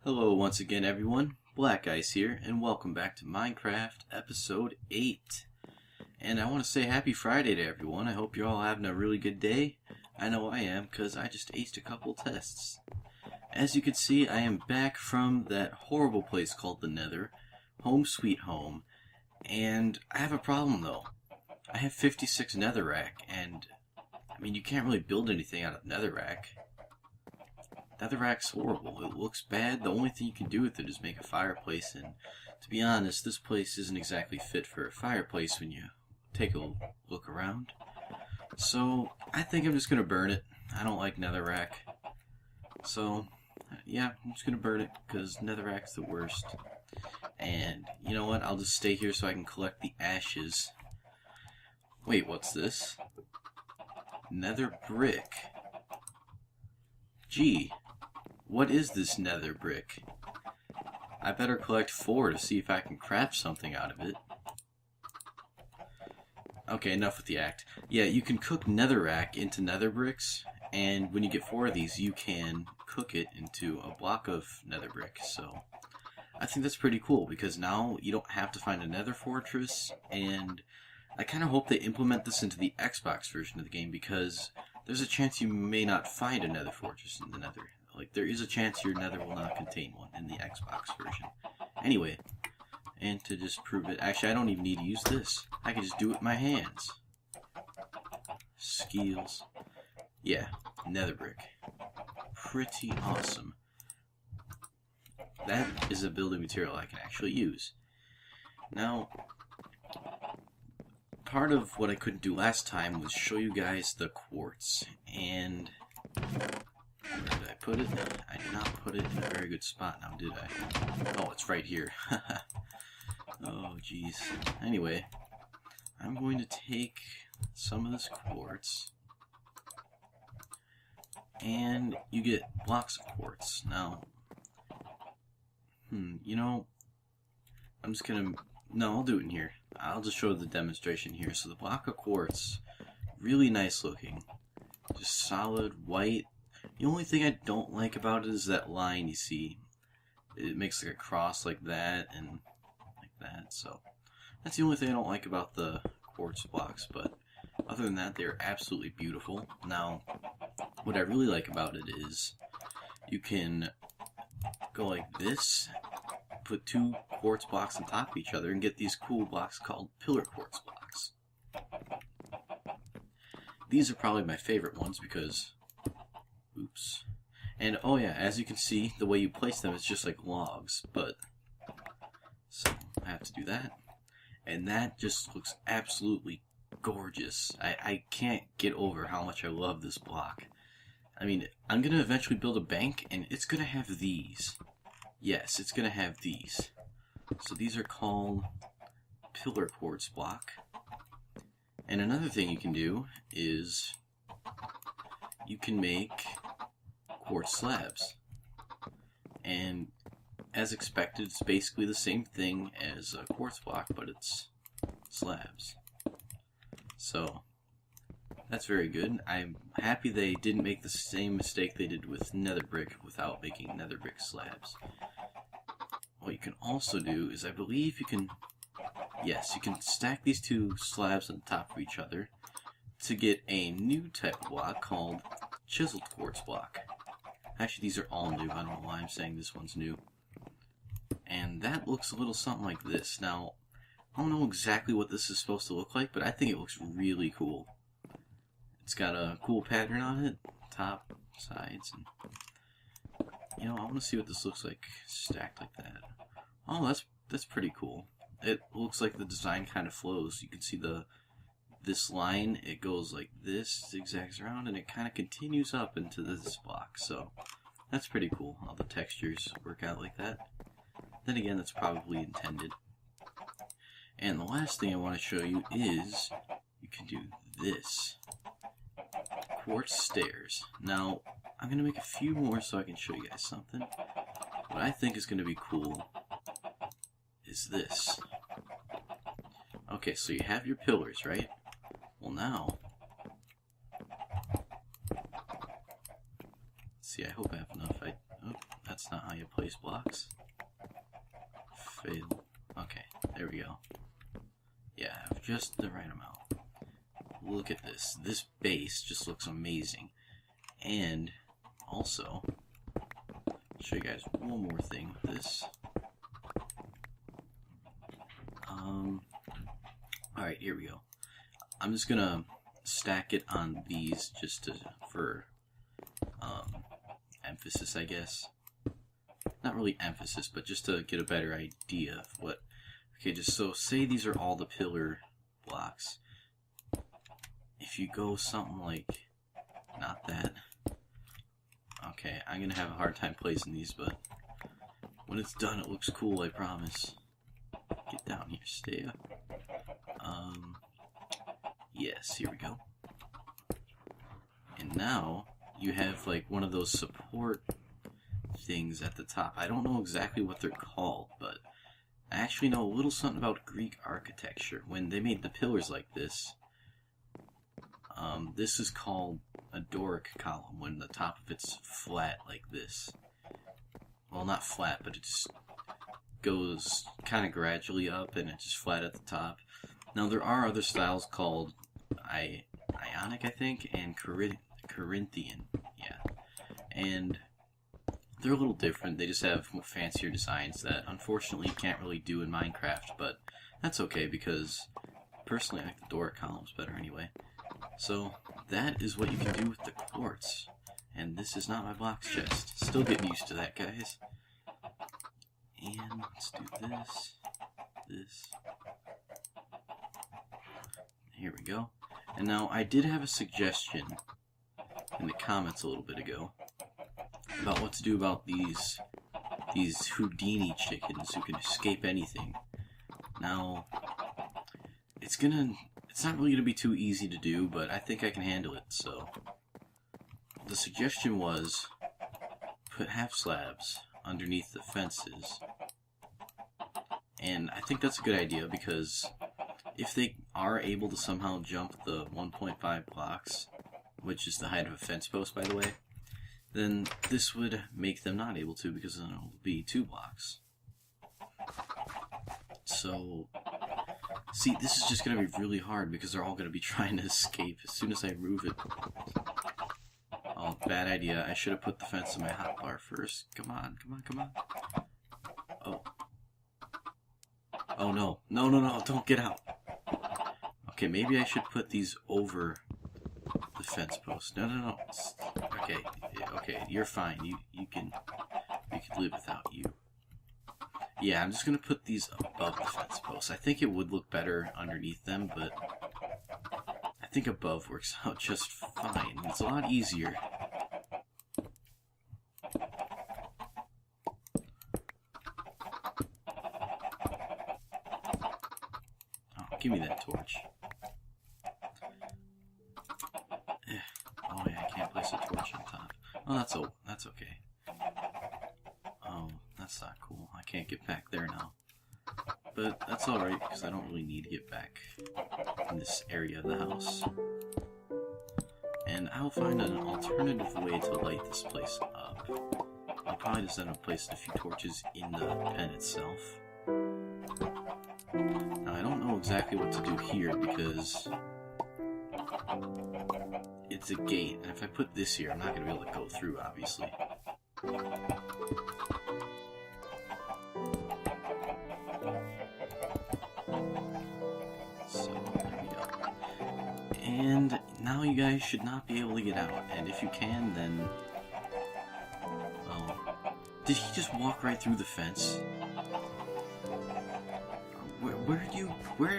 Hello once again everyone, BlackIce here, and welcome back to Minecraft Episode 8. And I want to say happy Friday to everyone. I hope you're all having a really good day. I know I am, because I just aced a couple tests. As you can see, I am back from that horrible place called the Nether, home sweet home, and I have a problem though. I have 56 netherrack, and I mean you can't really build anything out of netherrack. Netherrack's horrible. It looks bad. The only thing you can do with it is make a fireplace, and to be honest, this place isn't exactly fit for a fireplace when you take a look around. So, I think I'm just going to burn it. I don't like netherrack. So, yeah, I'm just going to burn it, because netherrack's the worst. And, you know what? I'll just stay here so I can collect the ashes. Wait, what's this? Nether brick. Gee. What is this nether brick? I better collect 4 to see if I can craft something out of it. Okay, enough with the act. Yeah, you can cook netherrack into nether bricks, and when you get 4 of these, you can cook it into a block of nether brick. So, I think that's pretty cool, because now you don't have to find a nether fortress, and I kind of hope they implement this into the Xbox version of the game, because there's a chance you may not find a nether fortress in the nether. Like, there is a chance your nether will not contain one in the Xbox version. Anyway, and to just prove it, actually I don't even need to use this. I can just do it with my hands. Skills. Yeah, nether brick. Pretty awesome. That is a building material I can actually use. Now, part of what I couldn't do last time was show you guys the quartz, and where did I put it? I did not put it in a very good spot now, did I? Oh, it's right here. Oh, jeez. Anyway, I'm going to take some of this quartz, and you get blocks of quartz. Now, you know, I'm just gonna... No, I'll do it in here. I'll just show the demonstration here. So the block of quartz, really nice looking. Just solid white. The only thing I don't like about it is that line you see. It makes like a cross like that and like that. So that's the only thing I don't like about the quartz blocks. But other than that, they're absolutely beautiful. Now, what I really like about it is you can go like this, put 2 quartz blocks on top of each other, and get these cool blocks called pillar quartz blocks. These are probably my favorite ones because, oops, and oh yeah, as you can see, the way you place them is just like logs, but, so I have to do that, and that just looks absolutely gorgeous. I can't get over how much I love this block. I mean, I'm going to eventually build a bank, and it's going to have these. Yes, it's going to have these. So these are called pillar quartz block. And another thing you can do is you can make quartz slabs. And as expected, it's basically the same thing as a quartz block, but it's slabs. So that's very good. I'm happy they didn't make the same mistake they did with nether brick without making nether brick slabs. What you can also do is, I believe you can, yes, you can stack these 2 slabs on top of each other to get a new type of block called chiseled quartz block. Actually, these are all new. I don't know why I'm saying this one's new. And that looks a little something like this. Now, I don't know exactly what this is supposed to look like, but I think it looks really cool. It's got a cool pattern on it, top, sides, and you know, I want to see what this looks like stacked like that. Oh, that's pretty cool. It looks like the design kind of flows. You can see this line, it goes like this, zigzags around, and it kind of continues up into this block. So that's pretty cool. All the textures work out like that. Then again, that's probably intended. And the last thing I want to show you is you can do this. Quartz stairs. Now, I'm going to make a few more so I can show you guys something. What I think is going to be cool is this. Okay, so you have your pillars, right? Well, now, let's see, I hope I have enough. Oh, that's that's not how you place blocks. Fail. Okay, there we go. Yeah, just the right amount. Look at this. This base just looks amazing. And also, I'll show you guys one more thing with this. Alright, here we go. I'm just gonna stack it on these just for emphasis, I guess. Not really emphasis, but just to get a better idea of what. Okay, just so say these are all the pillar blocks. If you go something like, not that. Okay, I'm gonna have a hard time placing these, but when it's done, it looks cool, I promise. Get down here, stay up. Yes, here we go. And now you have like one of those support things at the top. I don't know exactly what they're called, but I actually know a little something about Greek architecture. When they made the pillars like this, this is called a Doric column, when the top of it's flat like this. Well, not flat, but it just goes kind of gradually up and it's just flat at the top. Now there are other styles called Ionic, I think, and Corinthian, yeah. And they're a little different. They just have fancier designs that unfortunately you can't really do in Minecraft, but that's okay because personally I like the Doric columns better anyway. So that is what you can do with the quartz. And this is not my blocks chest. Still getting used to that, guys. And let's do this. Here we go. And now I did have a suggestion in the comments a little bit ago about what to do about these Houdini chickens who can escape anything. Now, it's not really gonna be too easy to do, but I think I can handle it. So the suggestion was put half slabs underneath the fences, and I think that's a good idea because if they are able to somehow jump the 1.5 blocks, which is the height of a fence post, by the way, then this would make them not able to, because then it'll be 2 blocks. So, see, this is just going to be really hard because they're all going to be trying to escape as soon as I move it. Oh, bad idea. I should have put the fence in my hotbar first. Come on, come on, come on. Oh. Oh, no. No, no, no, don't get out. Okay, maybe I should put these over the fence post. No, no, no. Okay, okay, you're fine. You can live without you. Yeah, I'm just gonna put these above the fence post. I think it would look better underneath them, but I think above works out just fine. It's a lot easier. Oh, give me that torch. Oh yeah, I can't place a torch on top. Oh, that's okay. Oh, that's not cool. I can't get back there now. But that's alright, because I don't really need to get back in this area of the house. And I'll find an alternative way to light this place up. I'll probably just end up placing a few torches in the pen itself. Now, I don't know exactly what to do here, because it's a gate, and if I put this here, I'm not going to be able to go through, obviously. So, there we go. And now you guys should not be able to get out, and if you can, then... well... Did he just walk right through the fence?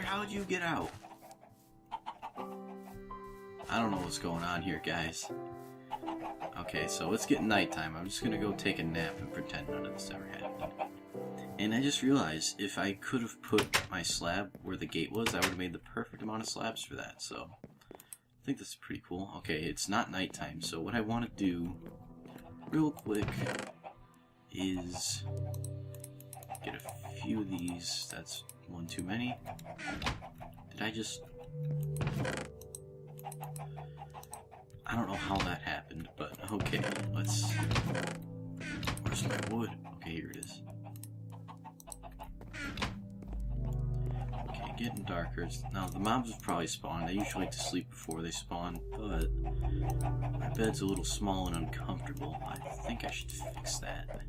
How'd you get out? I don't know what's going on here, guys. Okay, so it's getting nighttime. I'm just gonna go take a nap and pretend none of this ever happened. And I just realized if I could have put my slab where the gate was, I would have made the perfect amount of slabs for that. So I think this is pretty cool. Okay, it's not nighttime, so what I want to do real quick is get a few of these. That's one too many. Did I just... I don't know how that happened, but okay, let's... Where's my wood? Okay, here it is. Okay, getting darker. Now, the mobs have probably spawned. I usually like to sleep before they spawn, but my bed's a little small and uncomfortable. I think I should fix that.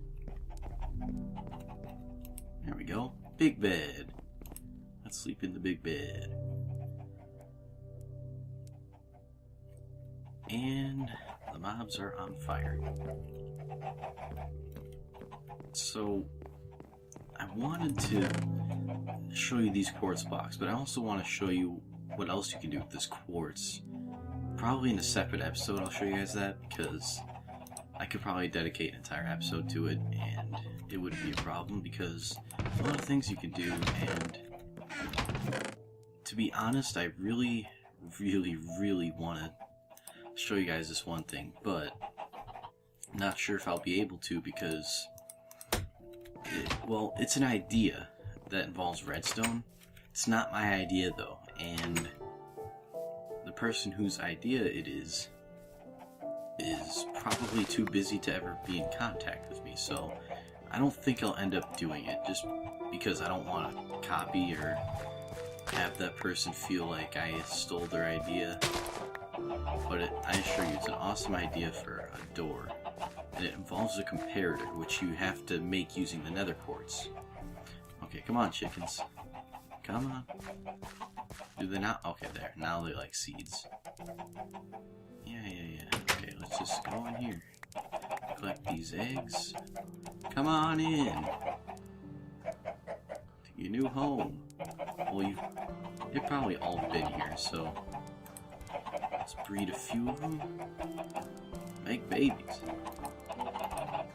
There we go. Big bed. Let's sleep in the big bed. And the mobs are on fire. So, I wanted to show you these quartz blocks, but I also want to show you what else you can do with this quartz. Probably in a separate episode I'll show you guys that, because I could probably dedicate an entire episode to it, and it wouldn't be a problem, because a lot of things you can do, and to be honest, I really want to show you guys this one thing, but I'm not sure if I'll be able to, because well, it's an idea that involves redstone. It's not my idea though, and the person whose idea it is probably too busy to ever be in contact with me, so I don't think I'll end up doing it, just because I don't want to copy or have that person feel like I stole their idea. But I assure you, it's an awesome idea for a door, and it involves a comparator, which you have to make using the nether quartz. Okay, come on, chickens. Come on. Do they not? Okay, there. Now they like seeds. Yeah. Okay, let's just go in here. Collect these eggs. Come on in. To your new home. Well, you've probably all been here, so let's breed a few of them. Make babies.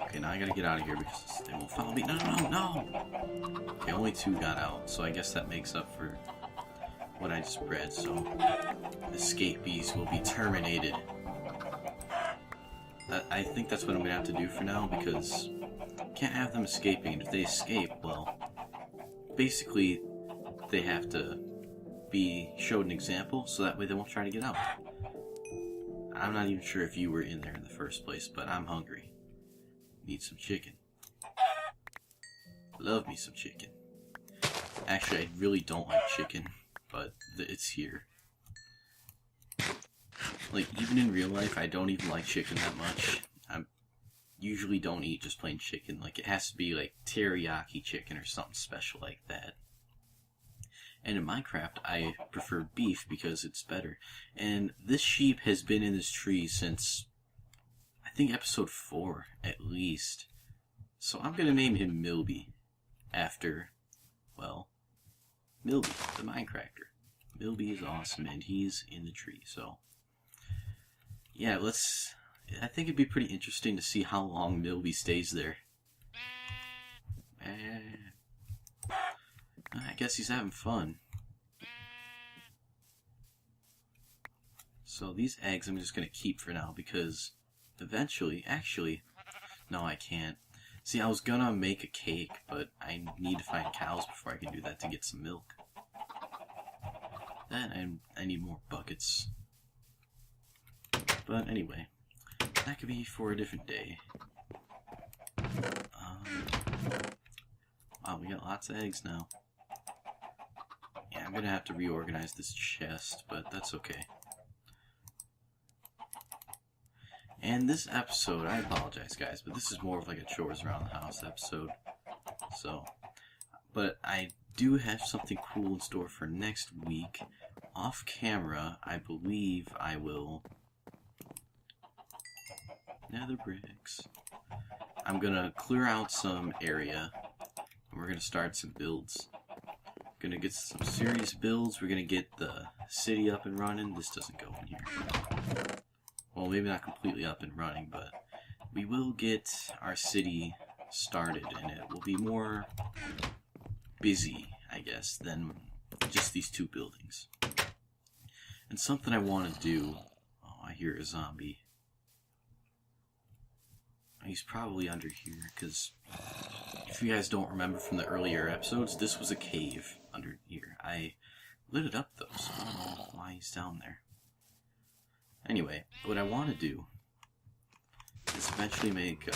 Okay, now I gotta get out of here because they won't follow me. No! Okay, only 2 got out, so I guess that makes up for what I just bred, so escapees will be terminated. I think that's what I'm gonna have to do for now, because I can't have them escaping, and if they escape, well, basically they have to be showed an example, so that way they won't try to get out. I'm not even sure if you were in there in the first place, but I'm hungry. Need some chicken. Love me some chicken. Actually, I really don't like chicken, but it's here. Like, even in real life, I don't even like chicken that much. I usually don't eat just plain chicken. Like, it has to be like teriyaki chicken or something special like that. And in Minecraft, I prefer beef because it's better. And this sheep has been in this tree since, I think, episode 4, at least. So I'm going to name him Milby, after, well, Milby, the Minecrafter. Milby is awesome, and he's in the tree, so yeah, I think it'd be pretty interesting to see how long Milby stays there. I guess he's having fun. So these eggs I'm just going to keep for now, because eventually, actually, no, I can't. See, I was going to make a cake, but I need to find cows before I can do that to get some milk. Then I need more buckets. But anyway, that could be for a different day. Wow, we got lots of eggs now. Yeah, I'm gonna have to reorganize this chest, but that's okay. And this episode, I apologize guys, but this is more of like a chores around the house episode. So, but I do have something cool in store for next week. Off camera, I believe I will nether bricks. I'm gonna clear out some area, and we're gonna start some builds. Gonna get some serious builds. We're gonna get the city up and running. This doesn't go in here. Well, maybe not completely up and running, but we will get our city started, and it will be more busy, I guess, than just these 2 buildings. And something I want to do... Oh, I hear a zombie. He's probably under here, because if you guys don't remember from the earlier episodes, this was a cave under here. I lit it up, though, so I don't know why he's down there. Anyway, what I want to do is eventually make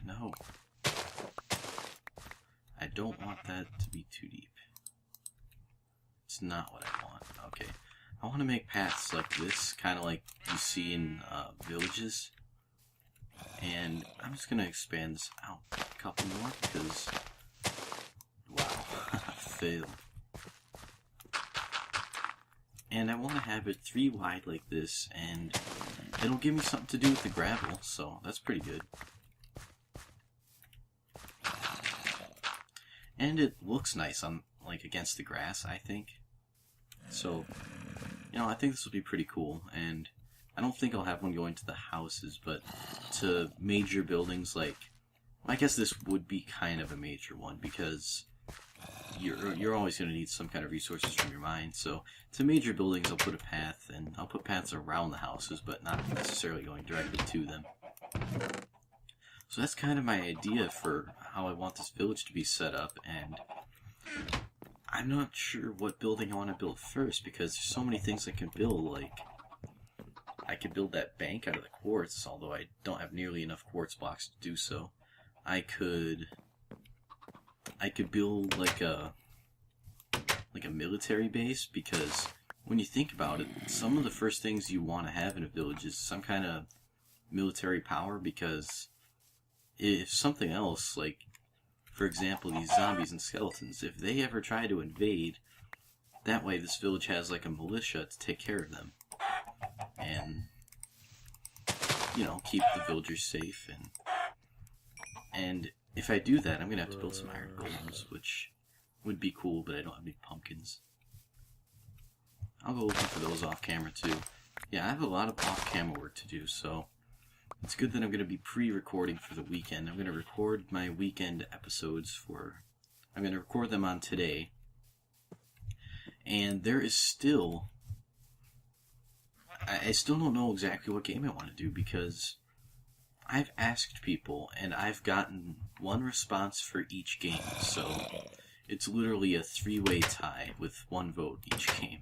No. I don't want that to be too deep. It's not what I want. Okay. I want to make paths like this, kind of like you see in villages. And I'm just going to expand this out a couple more because... Wow. Fail. And I want to have it 3 wide like this, and it'll give me something to do with the gravel, so that's pretty good. And it looks nice on, like, against the grass, I think. So, you know, I think this will be pretty cool, and I don't think I'll have one going to the houses, but to major buildings like... I guess this would be kind of a major one, because you're always going to need some kind of resources from your mine. So to major buildings, I'll put a path, and I'll put paths around the houses, but not necessarily going directly to them. So that's kind of my idea for how I want this village to be set up, and I'm not sure what building I want to build first, because there's so many things I can build. Like, I could build that bank out of the quartz, although I don't have nearly enough quartz blocks to do so. I could build like a military base, because when you think about it, some of the first things you want to have in a village is some kind of military power, because if something else, like, for example, these zombies and skeletons, if they ever try to invade, that way this village has like a militia to take care of them. And, you know, keep the villagers safe. And if I do that, I'm going to have to build some iron golems, which would be cool, but I don't have any pumpkins. I'll go looking for those off camera too. Yeah, I have a lot of off camera work to do, so it's good that I'm going to be pre-recording for the weekend. I'm going to record my weekend episodes I'm going to record them on today. And there is still... I still don't know exactly what game I want to do, because I've asked people, and I've gotten one response for each game, so it's literally a 3-way tie with 1 vote each game.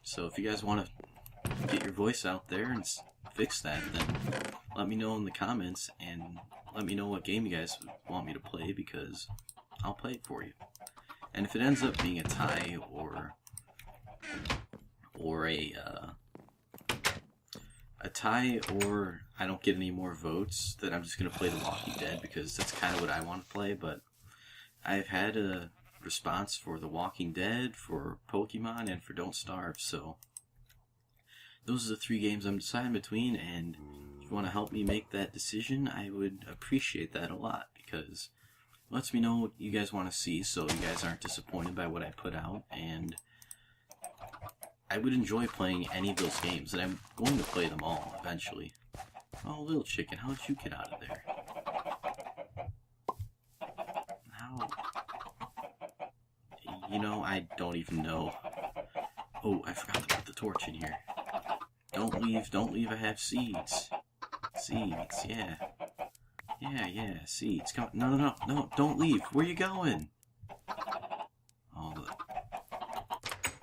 So if you guys want to get your voice out there and fix that, then let me know in the comments, and let me know what game you guys want me to play, because I'll play it for you. And if it ends up being a tie or a tie, or I don't get any more votes, then I'm just going to play The Walking Dead, because that's kind of what I want to play. But I've had a response for The Walking Dead, for Pokemon, and for Don't Starve, so those are the 3 games I'm deciding between, and if you want to help me make that decision, I would appreciate that a lot, because it lets me know what you guys want to see, so you guys aren't disappointed by what I put out, and I would enjoy playing any of those games, and I'm going to play them all eventually. Oh, little chicken, how did you get out of there? How? You know, I don't even know. Oh, I forgot to put the torch in here. Don't leave, I have seeds. Seeds, yeah. Yeah, seeds. Come on. No, don't leave. Where you going? Oh,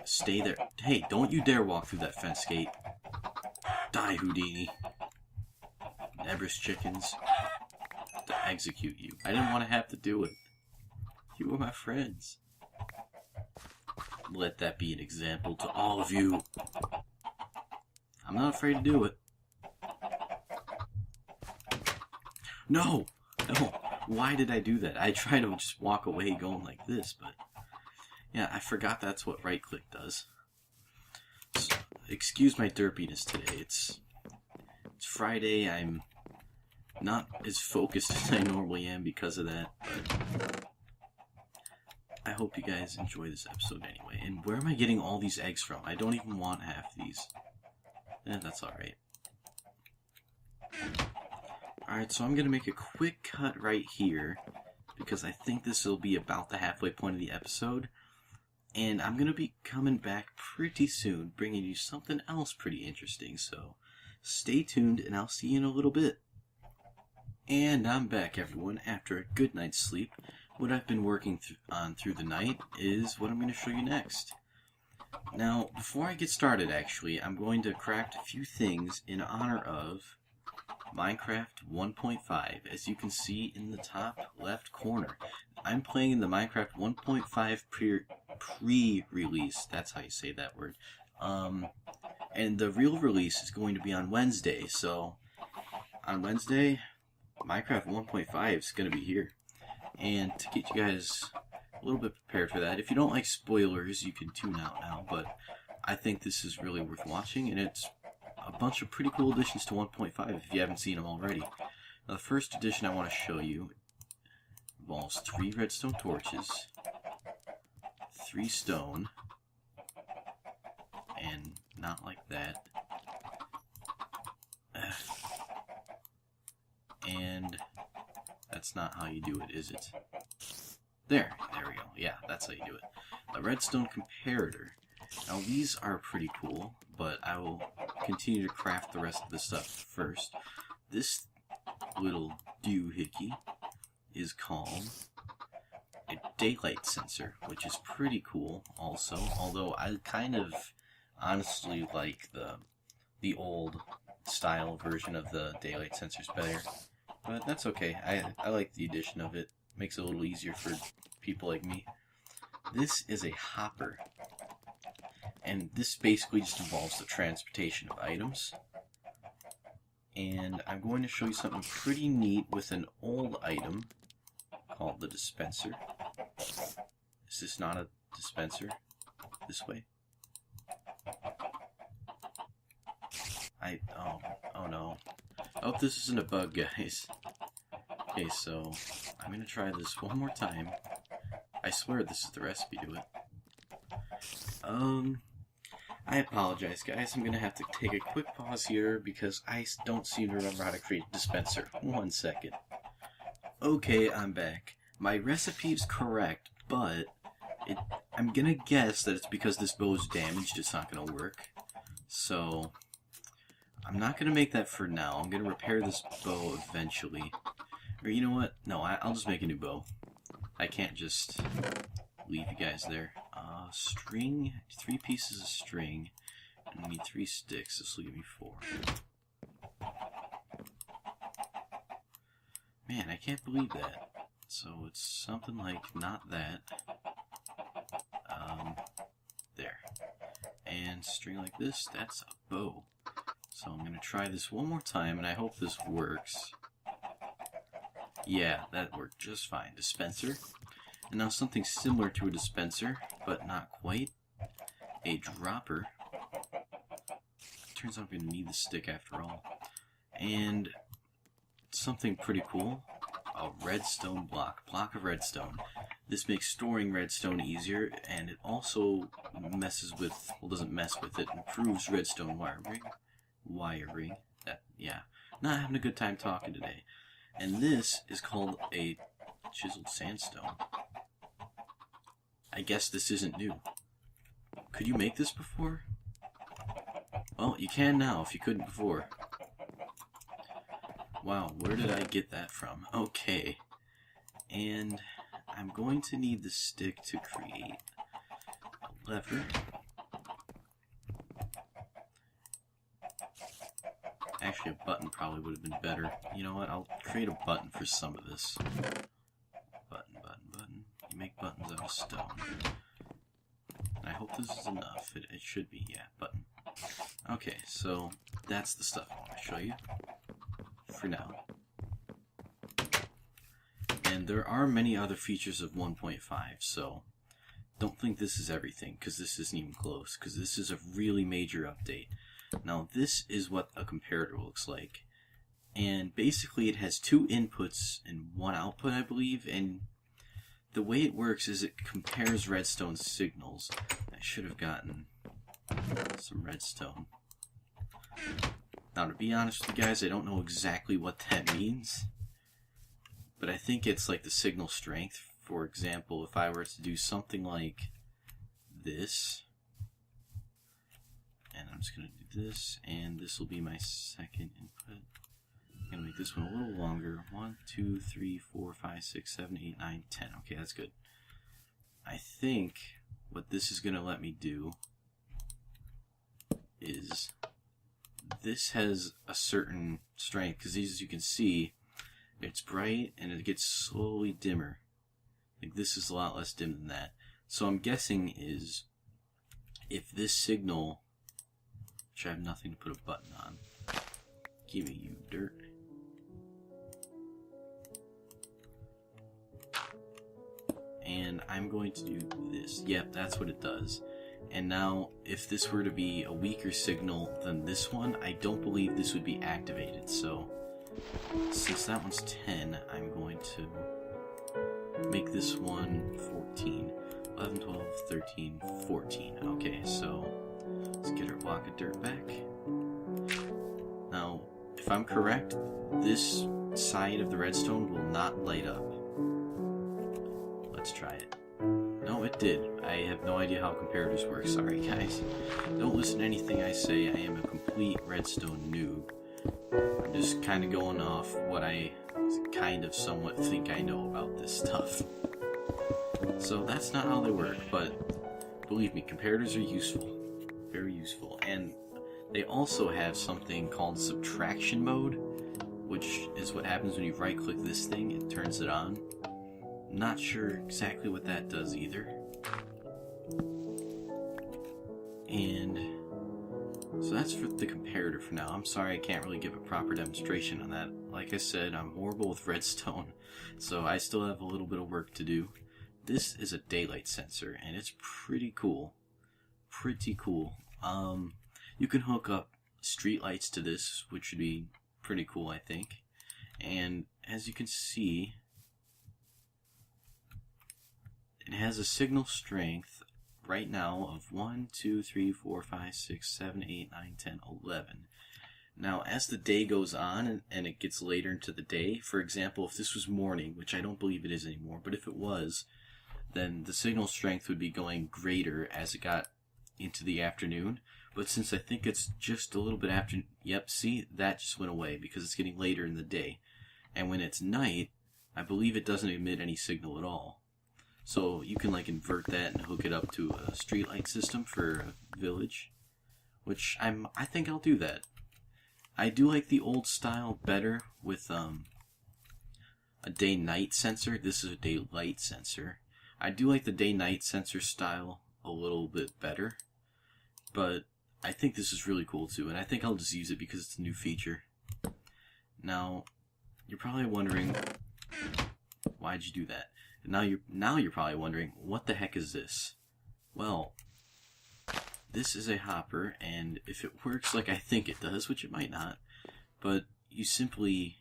stay there. Hey, don't you dare walk through that fence gate. Die, Houdini. Nebris chickens. To execute you. I didn't want to have to do it. You were my friends. Let that be an example to all of you. I'm not afraid to do it. No! Why did I do that? I tried to just walk away going like this, but... yeah, I forgot that's what right-click does. So, excuse my derpiness today. It's Friday. I'm not as focused as I normally am because of that, but I hope you guys enjoy this episode anyway. And where am I getting all these eggs from? I don't even want half these. That's alright. Alright, so I'm going to make a quick cut right here, because I think this will be about the halfway point of the episode. And I'm going to be coming back pretty soon, bringing you something else pretty interesting. So stay tuned, and I'll see you in a little bit. And I'm back, everyone, after a good night's sleep. What I've been working on through the night is what I'm going to show you next. Now, before I get started, actually, I'm going to craft a few things in honor of Minecraft 1.5, as you can see in the top left corner. I'm playing in the Minecraft 1.5 pre-release, that's how you say that word. And the real release is going to be on Wednesday, so on Wednesday, Minecraft 1.5 is going to be here. And to get you guys a little bit prepared for that, if you don't like spoilers, you can tune out now, but I think this is really worth watching, and it's a bunch of pretty cool additions to 1.5 if you haven't seen them already. Now, the first addition I want to show you involves 3 redstone torches, 3 stone, and not like that. And that's not how you do it, is it? There we go. Yeah, that's how you do it. A redstone comparator. Now these are pretty cool, but I will continue to craft the rest of the stuff first. This little doohickey is called a daylight sensor, which is pretty cool also, although I kind of honestly like the old style version of the daylight sensors better. But that's okay. I like the addition of it. Makes it a little easier for people like me. This is a hopper. And this basically just involves the transportation of items. And I'm going to show you something pretty neat with an old item called the dispenser. Is this not a dispenser? This way? Oh no. I hope this isn't a bug, guys. Okay, so I'm gonna try this one more time. I swear this is the recipe to it. I apologize, guys. I'm gonna have to take a quick pause here because I don't seem to remember how to create a dispenser. 1 second. Okay, I'm back. My recipe is correct, but I'm gonna guess that it's because this bow is damaged, it's not gonna work. So I'm not gonna make that for now. I'm gonna repair this bow eventually. Or you know what? No, I'll just make a new bow. I can't just leave you guys there. String, 3 pieces of string, and we need 3 sticks. This will give me 4. Man, I can't believe that. So it's something like not that. There. And string like this, that's a bow. So I'm gonna try this one more time, and I hope this works. Yeah, that worked just fine. Dispenser. And now something similar to a dispenser, but not quite. A dropper. Turns out I'm going to need the stick after all. And something pretty cool. A redstone block. Block of redstone. This makes storing redstone easier, and it also messes with, well, doesn't mess with it, improves redstone wiring. Yeah. Not having a good time talking today. And this is called a chiseled sandstone. I guess this isn't new. Could you make this before? Well, you can now if you couldn't before. Wow, where did I get that from? Okay. And I'm going to need the stick to create a lever. Actually, a button probably would have been better. You know what? I'll create a button for some of this. Button. You make buttons out of stone. And I hope this is enough. It should be, yeah, button. Okay, so that's the stuff I want to show you for now. And there are many other features of 1.5, so don't think this is everything, because this isn't even close, because this is a really major update. Now, this is what a comparator looks like. And basically, it has 2 inputs and 1 output, I believe. And the way it works is it compares redstone signals. I should have gotten some redstone. Now, to be honest with you guys, I don't know exactly what that means. But I think it's like the signal strength. For example, if I were to do something like this. And I'm just going to do this, and this will be my second input. I'm going to make this one a little longer. 1, 2, 3, 4, 5, 6, 7, 8, 9, 10. Okay, that's good. I think what this is going to let me do is this has a certain strength, because as you can see, it's bright and it gets slowly dimmer. Like this is a lot less dim than that. So I'm guessing is if this signal, which I have nothing to put a button on. Give me you dirt. And I'm going to do this. Yep, that's what it does. And now, if this were to be a weaker signal than this one, I don't believe this would be activated. So, since that one's 10, I'm going to make this one 14. 11, 12, 13, 14. Okay, so let's get our block of dirt back. Now, if I'm correct, this side of the redstone will not light up. Let's try it. No, it did. I have no idea how comparators work. Sorry, guys. Don't listen to anything I say. I am a complete redstone noob. I'm just kind of going off what I kind of somewhat think I know about this stuff. So that's not how they work, but believe me, comparators are useful. Very useful. And they also have something called subtraction mode, which is what happens when you right-click this thing, it turns it on. Not sure exactly what that does either. And so that's for the comparator for now. I'm sorry I can't really give a proper demonstration on that. Like I said, I'm horrible with redstone, so I still have a little bit of work to do. This is a daylight sensor, and it's pretty cool. Pretty cool. You can hook up street lights to this, which would be pretty cool, I think. And as you can see, it has a signal strength right now of 1, 2, 3, 4, 5, 6, 7, 8, 9, 10, 11. Now, as the day goes on and it gets later into the day, for example, if this was morning, which I don't believe it is anymore, but if it was, then the signal strength would be going greater as it got into the afternoon. But since I think it's just a little bit after, yep, see, that just went away because it's getting later in the day. And when it's night, I believe it doesn't emit any signal at all. So you can like invert that and hook it up to a streetlight system for a village, which I think I'll do that. I do like the old style better with a day-night sensor. This is a daylight sensor. I do like the day-night sensor style a little bit better, but I think this is really cool too, and I think I'll just use it because it's a new feature. Now, you're probably wondering, why'd you do that? Now you're probably wondering, what the heck is this? Well, this is a hopper, and if it works like I think it does, which it might not, but you simply,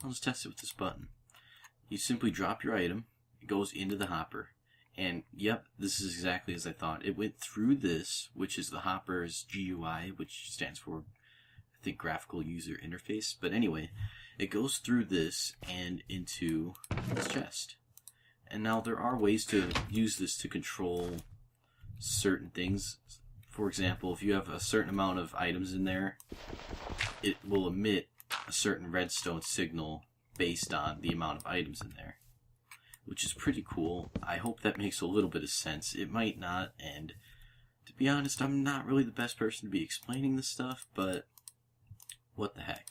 I'll just test it with this button. You simply drop your item, it goes into the hopper, and yep, this is exactly as I thought. It went through this, which is the hopper's GUI, which stands for, I think, Graphical User Interface, but anyway, it goes through this and into this chest. And now there are ways to use this to control certain things. For example, if you have a certain amount of items in there, it will emit a certain redstone signal based on the amount of items in there, which is pretty cool. I hope that makes a little bit of sense. It might not, and to be honest, I'm not really the best person to be explaining this stuff, but what the heck.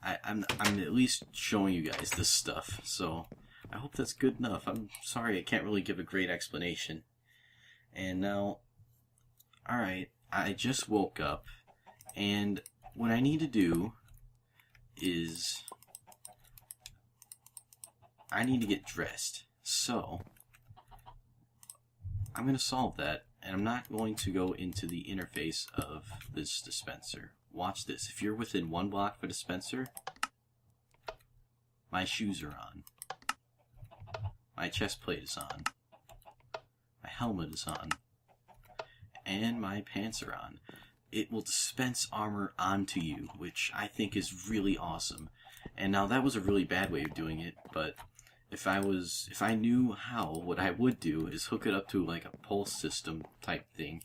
I'm at least showing you guys this stuff, so I hope that's good enough. I'm sorry I can't really give a great explanation. And now, alright, I just woke up, and what I need to do is I need to get dressed. So, I'm going to solve that, and I'm not going to go into the interface of this dispenser. Watch this. If you're within 1 block of a dispenser, my shoes are on. My chest plate is on. My helmet is on. And my pants are on. It will dispense armor onto you, which I think is really awesome. And now that was a really bad way of doing it, but if I knew how, what I would do is hook it up to like a pulse system type thing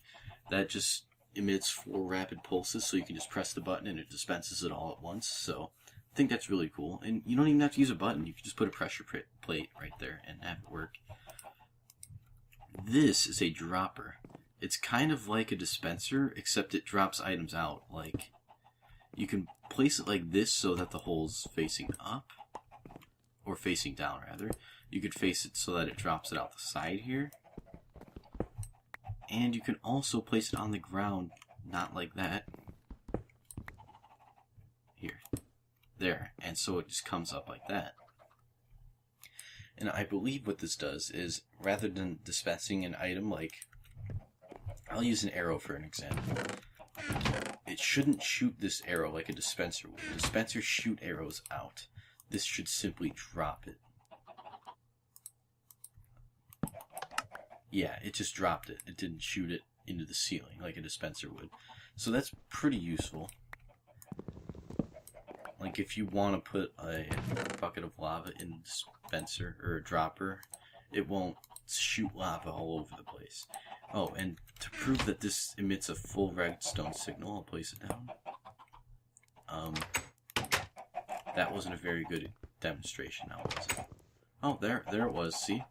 that just emits 4 rapid pulses, so you can just press the button and it dispenses it all at once. So I think that's really cool. And you don't even have to use a button. You can just put a pressure plate right there and have it work. This is a dropper. It's kind of like a dispenser, except it drops items out, like you can place it like this so that the hole's facing up, or facing down rather. You could face it so that it drops it out the side here. And you can also place it on the ground, not like that. Here. There. And so it just comes up like that. And I believe what this does is, rather than dispensing an item like, I'll use an arrow for an example. It shouldn't shoot this arrow like a dispenser would. Dispensers shoot arrows out. This should simply drop it. Yeah, it just dropped it. It didn't shoot it into the ceiling like a dispenser would. So that's pretty useful. Like if you want to put a bucket of lava in a dispenser or a dropper, it won't shoot lava all over the place. Oh, and to prove that this emits a full redstone signal, I'll place it down. That wasn't a very good demonstration, now was it? Oh, there it was, see?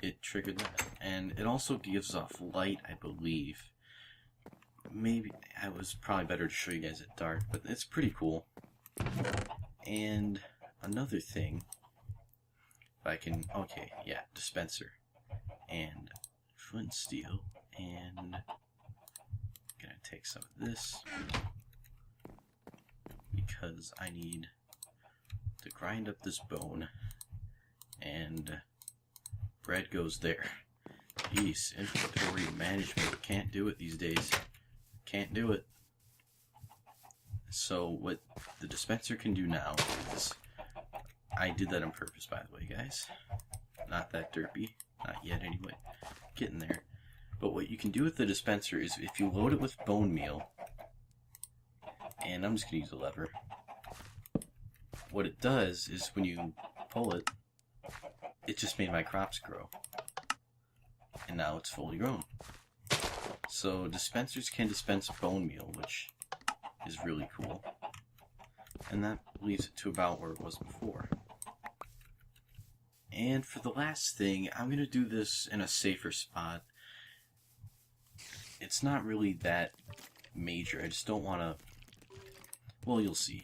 It triggered that. And it also gives off light, I believe. Maybe, it was probably better to show you guys at dark, but it's pretty cool. And another thing, if I can, okay, yeah, dispenser. And flint and steel, and I'm gonna take some of this, because I need to grind up this bone, and bread goes there. Jeez, inventory management, can't do it these days. Can't do it. So what the dispenser can do now is, I did that on purpose by the way guys, not that derpy, not yet anyway, getting there. But what you can do with the dispenser is if you load it with bone meal, and I'm just going to use a lever, what it does is when you pull it, it just made my crops grow. And now it's fully grown. So dispensers can dispense bone meal, which is really cool. And that leaves it to about where it was before. And for the last thing, I'm going to do this in a safer spot. It's not really that major. I just don't want to... Well, you'll see.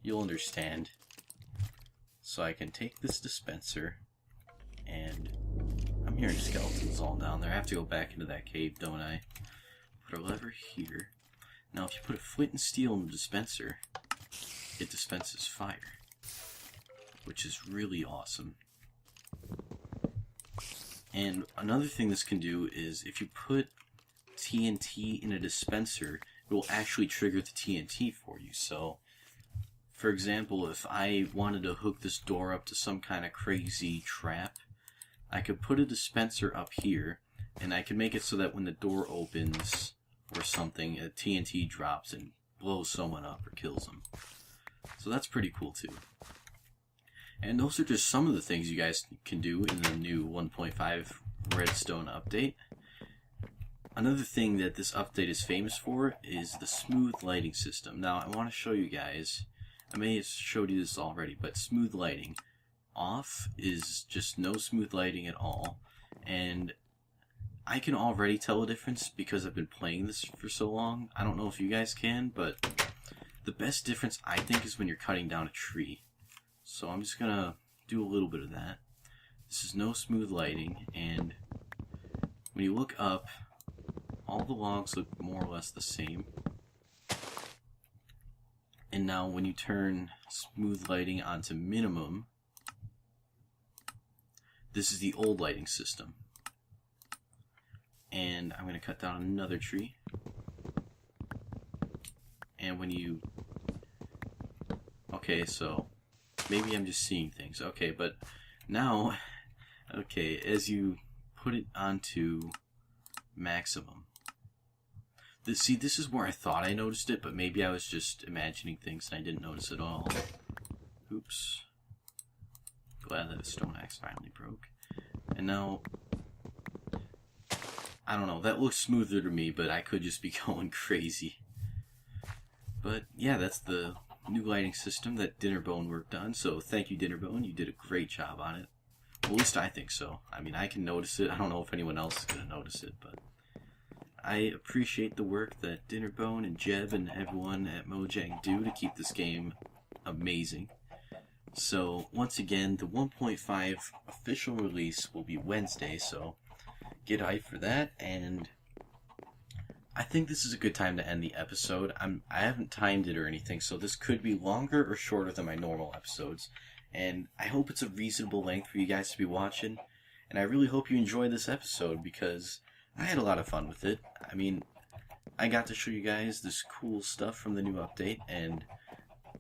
You'll understand. So I can take this dispenser, and I'm hearing skeletons all down there. I have to go back into that cave, don't I? Put a lever here. Now, if you put a flint and steel in the dispenser, it dispenses fire, which is really awesome. And another thing this can do is if you put TNT in a dispenser, it will actually trigger the TNT for you. So, for example, if I wanted to hook this door up to some kind of crazy trap, I could put a dispenser up here, and I can make it so that when the door opens or something, a TNT drops and blows someone up or kills them. So that's pretty cool too. And those are just some of the things you guys can do in the new 1.5 Redstone update. Another thing that this update is famous for is the smooth lighting system. Now I want to show you guys, I may have showed you this already, but smooth lighting. Off is just no smooth lighting at all, and I can already tell a difference because I've been playing this for so long. I don't know if you guys can, but the best difference I think is when you're cutting down a tree. So I'm just gonna do a little bit of that. This is no smooth lighting, and when you look up, all the logs look more or less the same. And now when you turn smooth lighting onto minimum, this is the old lighting system. And I'm going to cut down another tree. And when you... Okay, so maybe I'm just seeing things. Okay, but now, okay, as you put it onto maximum. See, this is where I thought I noticed it, but maybe I was just imagining things and I didn't notice it all. Oops. Glad that the stone axe finally broke. And now, I don't know, that looks smoother to me, but I could just be going crazy. But yeah, that's the new lighting system that Dinnerbone worked on, so thank you, Dinnerbone. You did a great job on it. Well, at least I think so. I mean, I can notice it. I don't know if anyone else is going to notice it, but I appreciate the work that Dinnerbone and Jeb and everyone at Mojang do to keep this game amazing. So, once again, the 1.5 official release will be Wednesday, so get hyped for that, and I think this is a good time to end the episode. I haven't timed it or anything, so this could be longer or shorter than my normal episodes, and I hope it's a reasonable length for you guys to be watching, and I really hope you enjoyed this episode, because I had a lot of fun with it. I mean, I got to show you guys this cool stuff from the new update, and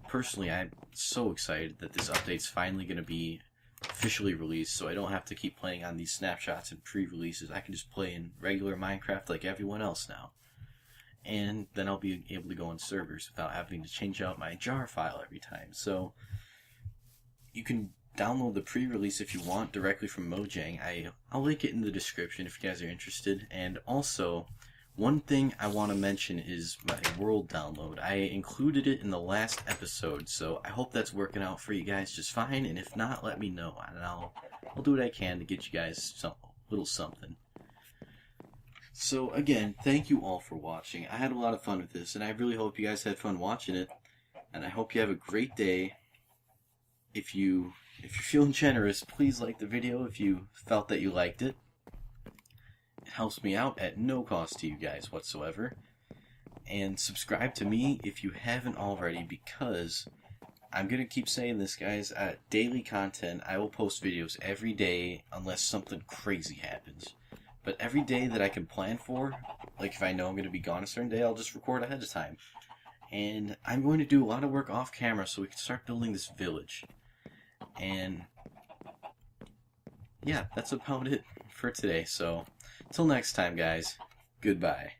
personally, I'm so excited that this update's finally going to be officially released, so I don't have to keep playing on these snapshots and pre-releases. I can just play in regular Minecraft like everyone else now. And then I'll be able to go on servers without having to change out my jar file every time. So, you can download the pre-release if you want directly from Mojang. I'll link it in the description if you guys are interested. And also, one thing I want to mention is my world download. I included it in the last episode, so I hope that's working out for you guys just fine, and if not, let me know, and I'll do what I can to get you guys some little something. So again, thank you all for watching. I had a lot of fun with this, and I really hope you guys had fun watching it, and I hope you have a great day. If you're feeling generous, please like the video if you felt that you liked it. It helps me out at no cost to you guys whatsoever. And subscribe to me if you haven't already, because I'm going to keep saying this, guys. Daily content. I will post videos every day unless something crazy happens. But every day that I can plan for, like if I know I'm going to be gone a certain day, I'll just record ahead of time. And I'm going to do a lot of work off camera so we can start building this village. And yeah, that's about it for today. So, till next time, guys, goodbye.